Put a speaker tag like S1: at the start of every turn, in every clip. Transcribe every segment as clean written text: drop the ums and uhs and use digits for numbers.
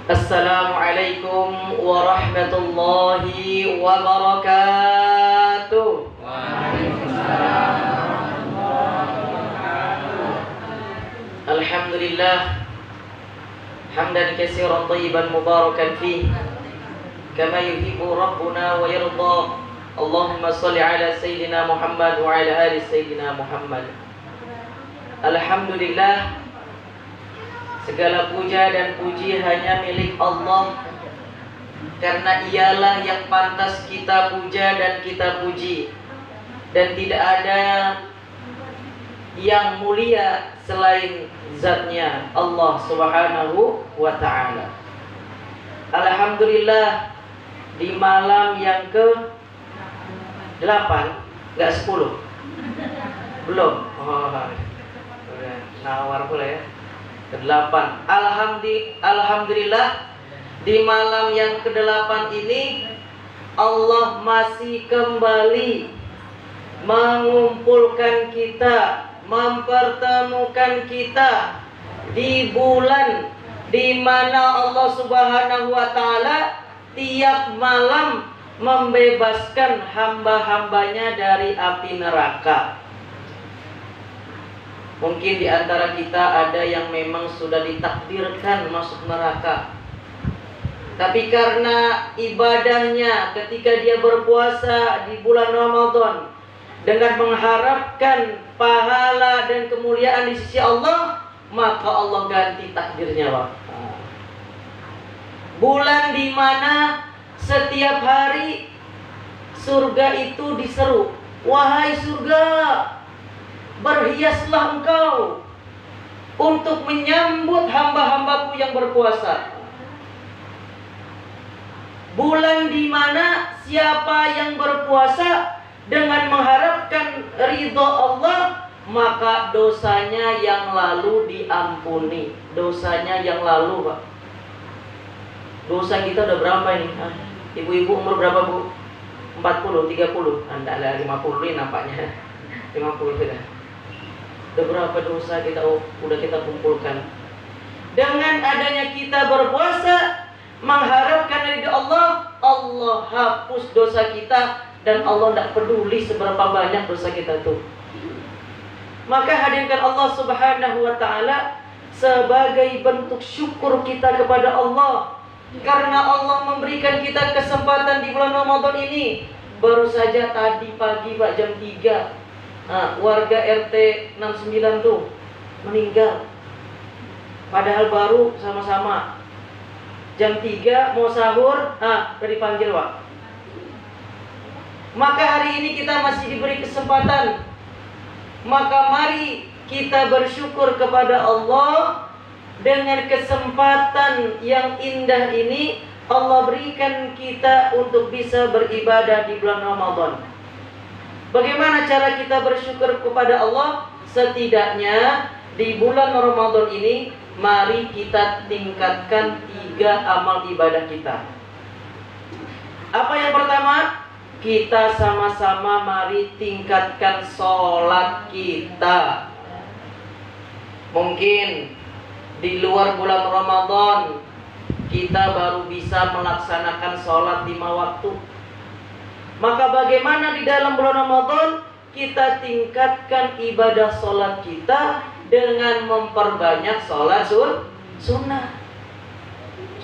S1: Assalamualaikum warahmatullahi wabarakatuh.
S2: Waalaikumsalam warahmatullahi wabarakatuh.
S1: Alhamdulillah hamdan katsiran thayyiban mubarakan fih kama yuhibbu rabbuna wa yarda. Allahumma shalli ala sayyidina Muhammad wa ala ali sayyidina Muhammad. Alhamdulillah, segala puja dan puji hanya milik Allah, karena ialah yang pantas kita puja dan kita puji, dan tidak ada yang mulia selain zatnya Allah subhanahu wa ta'ala. Alhamdulillah, di malam yang ke-8, enggak 10 belum, udah nawar pula ya, ke-8. Alhamdulillah, di malam yang ke-8 ini Allah masih kembali mengumpulkan kita, mempertemukan kita di bulan di mana Allah Subhanahu wa ta'ala tiap malam membebaskan hamba-hambanya dari api neraka. Mungkin di antara kita ada yang memang sudah ditakdirkan masuk neraka, tapi karena ibadahnya ketika dia berpuasa di bulan Ramadan dengan mengharapkan pahala dan kemuliaan di sisi Allah, maka Allah ganti takdirnya, Pak. Bulan di mana setiap hari surga itu diseru, "Wahai surga, berhiaslah engkau untuk menyambut hamba-hambaku yang berpuasa." Bulan di mana siapa yang berpuasa dengan mengharapkan ridho Allah, maka dosanya yang lalu diampuni. Dosanya yang lalu, Pak. Dosa kita udah berapa ini? Ibu-ibu umur berapa, Bu? 40, 30? Anda lah 50 ini nampaknya. 50 sudah. Udah berapa dosa udah kita kumpulkan. Dengan adanya kita berpuasa mengharapkan ridho Allah, Allah hapus dosa kita, dan Allah tidak peduli seberapa banyak dosa kita tuh. Maka hadirkan Allah Subhanahu wa ta'ala sebagai bentuk syukur kita kepada Allah, karena Allah memberikan kita kesempatan di bulan Ramadan ini. Baru saja tadi pagi, Pak, jam 3, warga RT 69 tuh meninggal. Padahal baru sama-sama jam 3 mau sahur, udah dipanggil, Pak. Maka hari ini kita masih diberi kesempatan. Maka mari kita bersyukur kepada Allah. Dengan kesempatan yang indah ini, Allah berikan kita untuk bisa beribadah di bulan Ramadan. Bagaimana cara kita bersyukur kepada Allah? Setidaknya di bulan Ramadan ini, mari kita tingkatkan 3 amal ibadah kita. Apa yang pertama? Kita sama-sama mari tingkatkan sholat kita. Mungkin di luar bulan Ramadan kita baru bisa melaksanakan sholat 5 waktu. Maka bagaimana di dalam bulan Ramadan kita tingkatkan ibadah sholat kita dengan memperbanyak sholat sunnah.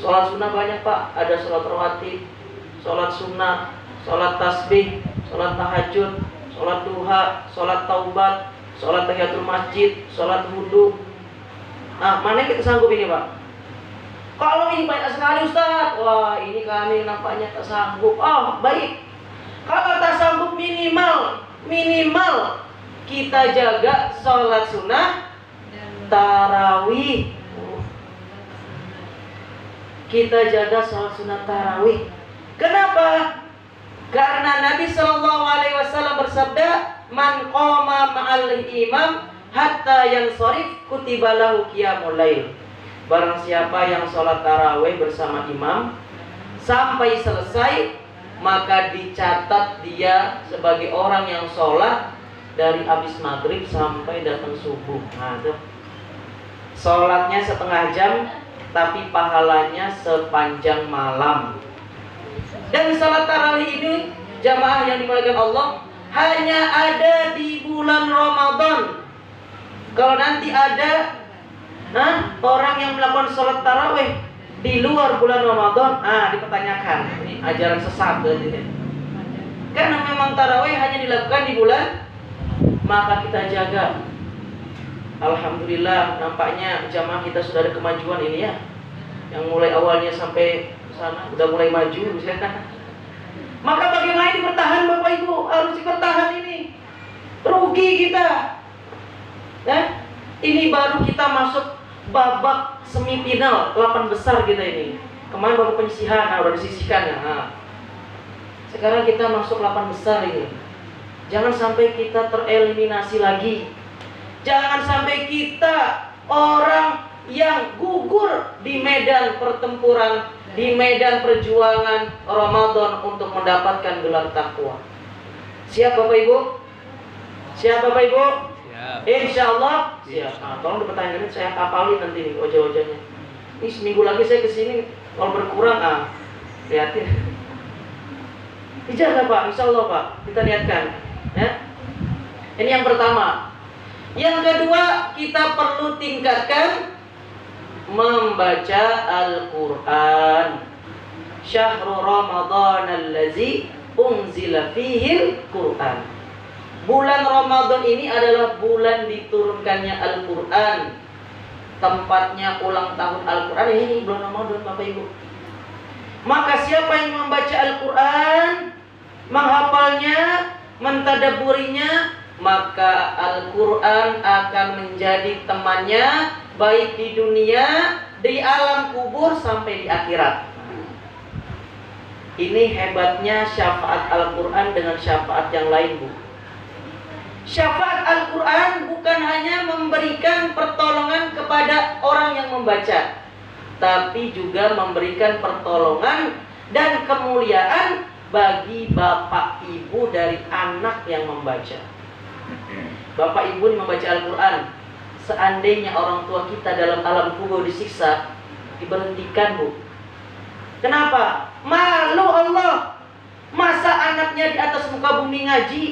S1: Sholat sunnah banyak, Pak. Ada sholat rawatib, sholat sunnah, sholat tasbih, sholat tahajud, sholat duha, sholat taubat, sholat tahiyatul masjid, sholat wudhu. Mana kita sanggup ini, Pak? Kalau ini banyak sekali, Ustaz, wah ini kami nampaknya tak sanggup. Baik. Kalau tak sanggup, minimal kita jaga sholat sunnah tarawih. Kita jaga sholat sunnah tarawih. Kenapa? Karena Nabi SAW bersabda, "Man qoma ma'al imam hatta yang sorif kutibalahu qiyamul lail." Barang siapa yang sholat tarawih bersama imam sampai selesai, maka dicatat dia sebagai orang yang sholat dari habis maghrib sampai datang subuh. Nah, itu sholatnya setengah jam, tapi pahalanya sepanjang malam. Dan salat tarawih ini jamaah yang dimuliakan Allah hanya ada di bulan Ramadan. Kalau nanti ada orang yang melakukan salat tarawih di luar bulan Ramadan, dipertanyakan, ini ajaran sesat gitu. Karena memang tarawih hanya dilakukan di bulan, maka kita jaga. Alhamdulillah, nampaknya jamaah kita sudah ada kemajuan ini ya. Yang mulai awalnya sampai sana udah mulai maju. Maka bagaimana dipertahan Bapak Ibu? Harus dipertahan ini. Rugi kita. Ini baru kita masuk babak semifinal 8 besar kita ini. Kemarin baru penyisihan, udah disisihkan ya. Sekarang kita masuk 8 besar ini. Jangan sampai kita tereliminasi lagi. Jangan sampai kita orang yang gugur di medan pertempuran, di medan perjuangan Ramadan untuk mendapatkan gelar takwa. Siap Bapak Ibu? Siap Bapak Ibu? Siap. Insya Allah siap. Tolong dipertanyakan, saya hafalin nanti nih wajah-wajahnya. Ini seminggu lagi saya kesini, kalau berkurang lihatin. Ijazah Pak, insya Allah Pak, kita lihatkan ya. Ini yang pertama. Yang kedua, kita perlu tingkatkan membaca Al-Quran. Syahrul Ramadan allazi unzila fihil Quran. Bulan Ramadan ini adalah bulan diturunkannya Al-Quran. Tempatnya ulang tahun Al-Quran ini bulan Ramadan Bapak Ibu. Maka siapa yang membaca Al-Quran, menghafalnya, mentadaburinya, maka Al-Quran akan menjadi temannya baik di dunia, di alam kubur, sampai di akhirat. Ini hebatnya syafaat Al-Quran dengan syafaat yang lain, Bu. Syafaat Al-Quran bukan hanya memberikan pertolongan kepada orang yang membaca, tapi juga memberikan pertolongan dan kemuliaan bagi bapak ibu dari anak yang membaca. Bapak ibu yang membaca Al-Quran, seandainya orang tua kita dalam alam kubur disiksa, diberhentikan Bu. Kenapa? Malu Allah. Masa anaknya di atas muka bumi ngaji,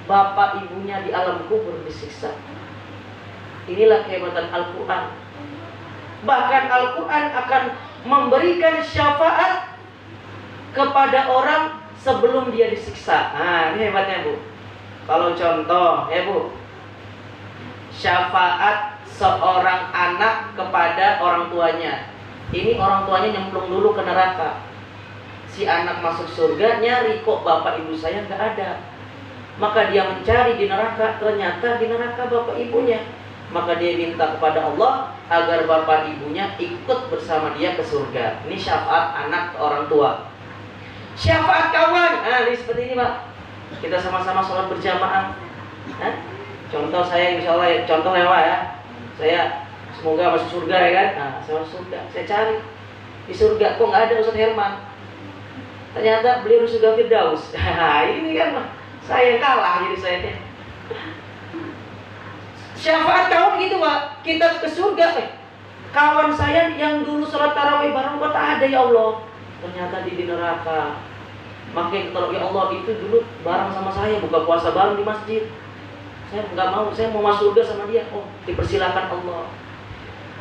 S1: bapak ibunya di alam kubur disiksa. Inilah kehebatan Al-Quran. Bahkan Al-Quran akan memberikan syafaat kepada orang sebelum dia disiksa. Ini hebatnya Bu. Kalau contoh ya Bu, syafaat seorang anak kepada orang tuanya. Ini orang tuanya nyemplung dulu ke neraka. Si anak masuk surga, nyari kok bapak ibu saya nggak ada. Maka dia mencari di neraka, ternyata di neraka bapak ibunya. Maka dia minta kepada Allah agar bapak ibunya ikut bersama dia ke surga. Ini syafaat anak ke orang tua. Syafaat kawan, ini seperti ini Pak. Kita sama-sama sholat berjamaah. Contoh saya insya Allah, contoh lewat ya. Saya semoga masuk surga ya kan. Saya masuk surga. Saya cari di surga kok nggak ada Ustaz Herman. Ternyata beliau di surga Firdaus. Ini kan saya kalah jadi saya. Syafaat kawan gitu Pak. Kita ke surga. Kawan saya yang dulu sholat tarawih bareng kok tak ada ya Allah. Ternyata di neraka. Makanya kalau ya Allah itu dulu bareng sama saya, buka puasa bareng di masjid. Saya nggak mau, saya mau masuk surga sama dia. Oh, dipersilakan Allah.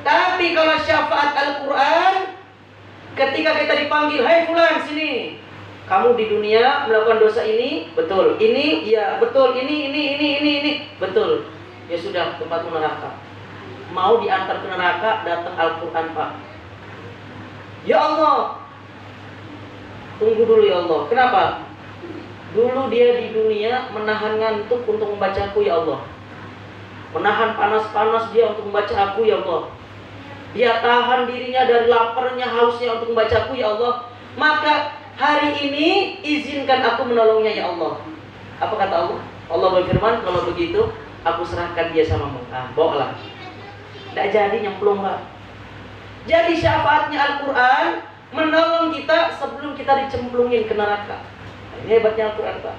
S1: Tapi kalau syafaat Al-Quran, ketika kita dipanggil, hai fulan sini, kamu di dunia melakukan dosa ini, betul. Ini, ya betul. Ini, betul. Ya sudah, tempatmu neraka. Mau diantar ke neraka, datang Al-Quran Pak. Ya Allah, tunggu dulu ya Allah. Kenapa? Dulu dia di dunia menahan ngantuk untuk membaca aku ya Allah. Menahan panas-panas dia untuk membaca aku ya Allah. Dia tahan dirinya dari laparnya, hausnya untuk membaca aku ya Allah. Maka hari ini izinkan aku menolongnya ya Allah. Apa kata Allah? Allah berfirman, kalau begitu aku serahkan dia samamu. Bawalah. Tidak jadi nyemplung Pak. Jadi syafaatnya Al-Quran menolong kita sebelum kita dicemplungin ke neraka. Ini hebatnya Al-Quran Pak.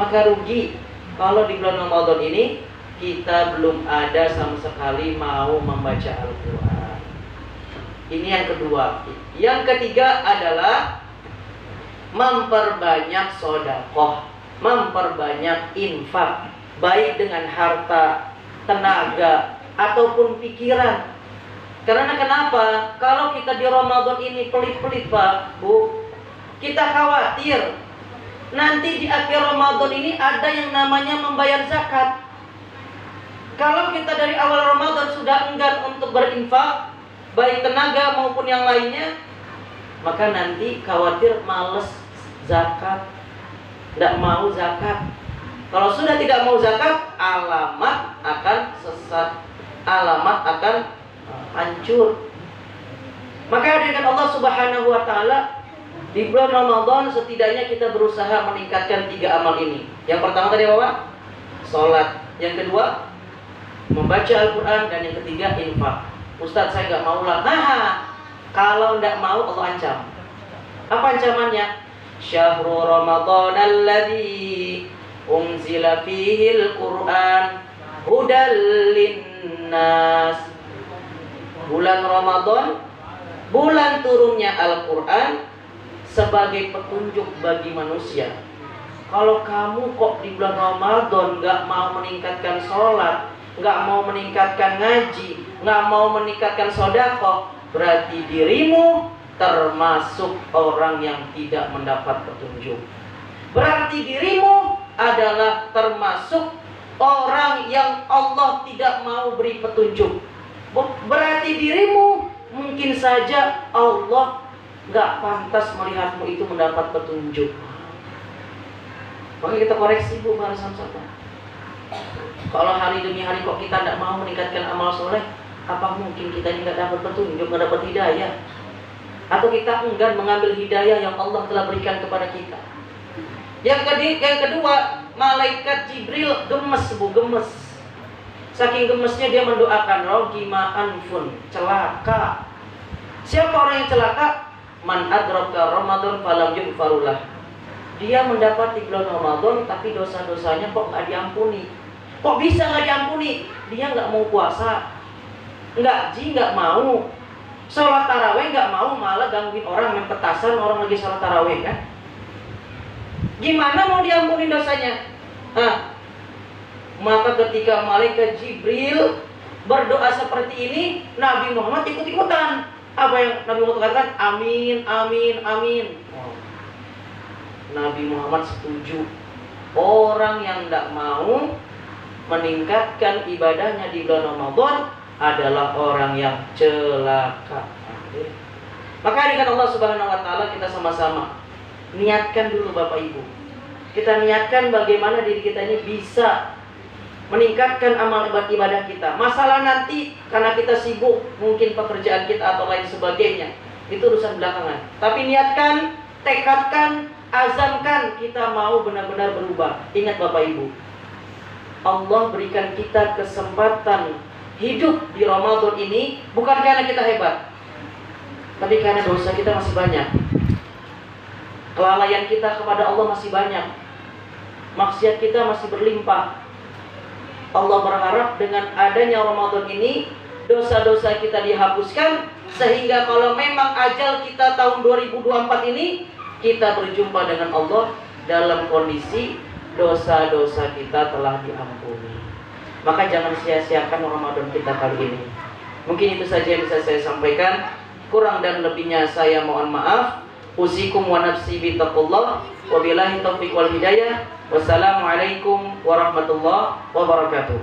S1: Maka rugi kalau di bulan Ramadan ini kita belum ada sama sekali mau membaca Al-Quran. Ini yang kedua. Yang ketiga adalah memperbanyak sedekah, memperbanyak infak, baik dengan harta, tenaga, ataupun pikiran. Karena kenapa? Kalau kita di Ramadan ini pelit-pelit Pak, Bu, kita khawatir nanti di akhir Ramadan ini ada yang namanya membayar zakat. Kalau kita dari awal Ramadan sudah enggan untuk berinfak, baik tenaga maupun yang lainnya, maka nanti khawatir males zakat, tidak mau zakat. Kalau sudah tidak mau zakat, alamat akan sesat, alamat akan hancur. Maka dengan Allah Subhanahu wa taala, di bulan Ramadan setidaknya kita berusaha meningkatkan 3 amal ini. Yang pertama tadi apa? Salat. Yang kedua, membaca Al-Quran. Dan yang ketiga, infak. Ustadz, saya nggak mau lah. Nah, kalau nggak mau Allah ancam. Apa ancamannya? Syahrul Ramadan alladzi unzila fihil Quran hudal linnas. Bulan Ramadan, bulan turunnya Al-Quran sebagai petunjuk bagi manusia. Kalau kamu kok di bulan Ramadan nggak mau meningkatkan sholat, nggak mau meningkatkan ngaji, nggak mau meningkatkan sedekah, berarti dirimu termasuk orang yang tidak mendapat petunjuk. Berarti dirimu adalah termasuk orang yang Allah tidak mau beri petunjuk. Berarti dirimu mungkin saja Allah nggak pantas melihatmu itu mendapat petunjuk. Maka kita koreksi Bu, para sama-sama. Kalau hari demi hari kok kita tidak mau meningkatkan amal soleh, apa mungkin kita ini nggak dapat petunjuk, nggak dapat hidayah? Atau kita enggan mengambil hidayah yang Allah telah berikan kepada kita? Yang kedua, malaikat Jibril gemes Bu, gemes. Saking gemesnya dia mendoakan rogima anfun, celaka. Siapa orang yang celaka? Man adraka Ramadan falam yughfarullah. Dia mendapati bulan Ramadan tapi dosa-dosanya kok nggak diampuni. Kok bisa nggak diampuni? Dia nggak mau puasa, nggak mau sholat taraweh, nggak mau, malah gangguin orang, main petasan orang lagi sholat taraweh kan? Gimana mau diampuni dosanya? Maka ketika malaikat Jibril berdoa seperti ini, Nabi Muhammad ikut-ikutan. Apa yang Nabi Muhammad katakan? Amin, amin, amin. Nabi Muhammad setuju. Orang yang tidak mau meningkatkan ibadahnya di bulan Ramadan adalah orang yang celaka. Maka dengan Allah Subhanahu wa taala kita sama-sama niatkan dulu Bapak Ibu. Kita niatkan bagaimana diri kita ini bisa meningkatkan amal ibadah kita. Masalah nanti karena kita sibuk, mungkin pekerjaan kita atau lain sebagainya, itu urusan belakangan. Tapi niatkan, tekadkan, azamkan kita mau benar-benar berubah. Ingat Bapak Ibu, Allah berikan kita kesempatan hidup di Ramadan ini bukan karena kita hebat, tapi karena dosa kita masih banyak, kelalaian kita kepada Allah masih banyak, maksiat kita masih berlimpah. Allah berharap dengan adanya Ramadan ini dosa-dosa kita dihapuskan, sehingga kalau memang ajal kita tahun 2024 ini kita berjumpa dengan Allah dalam kondisi dosa-dosa kita telah diampuni. Maka jangan sia-siakan Ramadan kita kali ini. Mungkin itu saja yang bisa saya sampaikan. Kurang dan lebihnya saya mohon maaf. Usikum wa nafsi bittaqullah. Wabillahi taufiq wal hidayah. Wassalamualaikum warahmatullahi wabarakatuh.